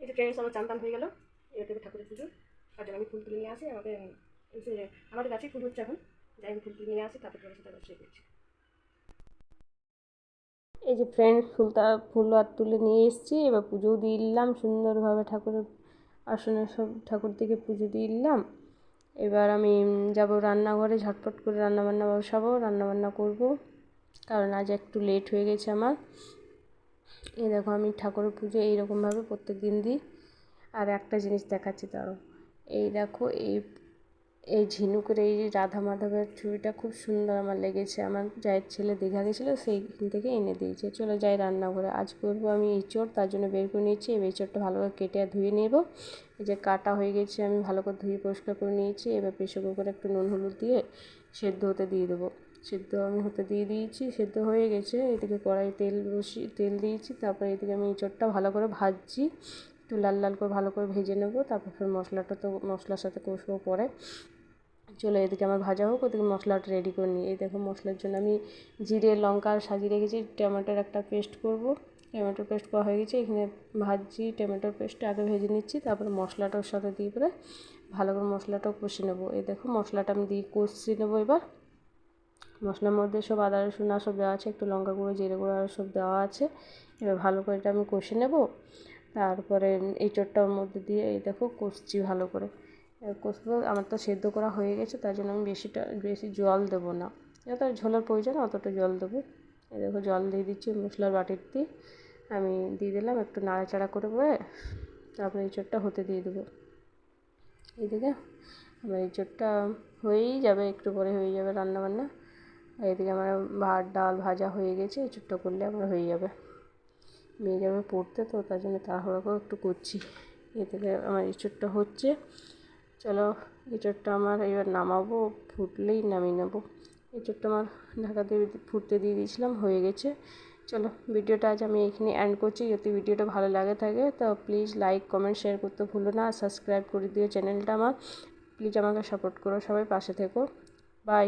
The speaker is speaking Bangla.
এই যে ফ্রেন্ডস আমার চান টান হয়ে গেল, এবার দেবে ঠাকুরের পুজো। তার জন্য আমি ফুল তুলে নিয়ে আসি, আমাদের গাছেই ফুল হচ্ছে এখন। যাই আমি ফুল তুলে নিয়ে আসি, তারপর তোমার সাথে আবার শেয়ার করছি। এই যে ফ্রেন্ডস ফুল আর তুলে নিয়ে এসেছি, এবার পুজোও দিয়ে দিলাম সুন্দরভাবে ঠাকুরের আসনে, সব ঠাকুর দিকে পুজো দিয়ে দিলাম। এবার আমি যাব রান্নাঘরে, ঝটপট করে রান্নাবান্না বসাবো, রান্নাবান্না করব, কারণ আজ একটু লেট হয়ে গেছে আমার। এই দেখো আমি ঠাকুরের পুজো এইরকমভাবে প্রত্যেক দিন দিই। আর একটা জিনিস দেখাচ্ছি তারও, এই দেখো এই ঝিনুকের এই রাধা মাধবের ছবিটা খুব সুন্দর আমার লেগেছে। আমার জায়ের ছেলে দীঘা গেছিলো, সেইখান থেকে এনে দিয়েছে। চলে যাই রান্নাঘরে। আজ করবো আমি এঁচোড়, তার জন্য বের করে নিয়েছি। এবার এঁচোড়টা ভালো করে কেটে আর ধুয়ে নেব। এই যে কাটা হয়ে গেছে, আমি ভালো করে ধুয়ে পরিষ্কার করে নিয়েছি। এবার প্রেসার কুকারে একটু নুন হলুদ দিয়ে সেদ্ধ হতে দিয়ে দেবো। সেদ্ধ আমি হতে দিয়ে দিয়েছি, সেদ্ধ হয়ে গেছে। এদিকে কড়াই তেল দিয়েছি, তারপরে এদিকে আমি এঁচোড়টা ভালো করে ভাজছি, একটু লাল লাল করে ভালো করে ভেজে নেবো। তারপর ফের মশলাটা তো মশলার সাথে কষবো পরে। চলো এদিকে আমার ভাজা হোক, ওদিকে মশলাটা রেডি করে নিই। এই দেখো মশলার জন্য আমি জিরে লঙ্কা সাজিয়ে রেখেছি। টমেটোর একটা পেস্ট করব, টমেটোর পেস্ট করা হয়ে গেছে। এখানে ভাজছি, টমেটোর পেস্টটা আগে ভেজে নিচ্ছি, তারপরে মশলাটার সাথে দিয়ে পরে ভালো করে মশলাটাও কষে নেবো। এই দেখো মশলাটা আমি দিয়ে কষি নেবো। এবার মশলার মধ্যে সব আদা রসুন সব দেওয়া আছে, একটু লঙ্কা গুঁড়ো জিরে গুঁড়ো আর সব দেওয়া আছে। এবার ভালো করে এটা আমি কষে নেব। তারপরে এঁচোড়টার মধ্যে দিয়ে এই দেখো কষছি ভালো করে। কষবো, আমার তো সেদ্ধ করা হয়ে গেছে, তার জন্য আমি বেশি জল দেবো না। যতটা ঝোলের প্রয়োজন অতটা জল দেবো। এই দেখো জল দিয়ে দিচ্ছি মশলার বাটিতে, আমি দিয়ে দিলাম, একটু নাড়াচাড়া করে পরে তারপরে এঁচোড়টা হতে দিয়ে দেবো। এইদিকে আমার এঁচোড়টা হয়েই যাবে, একটু পরে হয়ে যাবে রান্নাবান্না। এদিকে আমার ভাত ডাল ভাজা হয়ে গেছে, এঁচোড়টা করলে আমার হয়ে যাবে। মেয়ে যাবে পড়তে, তো তার জন্য তাড়াহুড়ো করে একটু করছি। এদিকে আমার এঁচোড়টা হচ্ছে। চলো এঁচোড়টা আমার এবার নামাবো, ফুটলেই নামিয়ে নেবো। এঁচোড়টা আমার ঢাকা দিয়ে ফুটতে দিয়ে দিয়েছিলাম, হয়ে গেছে। চলো ভিডিওটা আজ আমি এখানে এন্ড করছি। যদি ভিডিওটা ভালো লাগে থাকে তো প্লিজ লাইক কমেন্ট শেয়ার করতে ভুলো না, আর সাবস্ক্রাইব করে দিও চ্যানেলটা আমার। প্লিজ আমাকে সাপোর্ট করো, সবাই পাশে থেকো। বাই।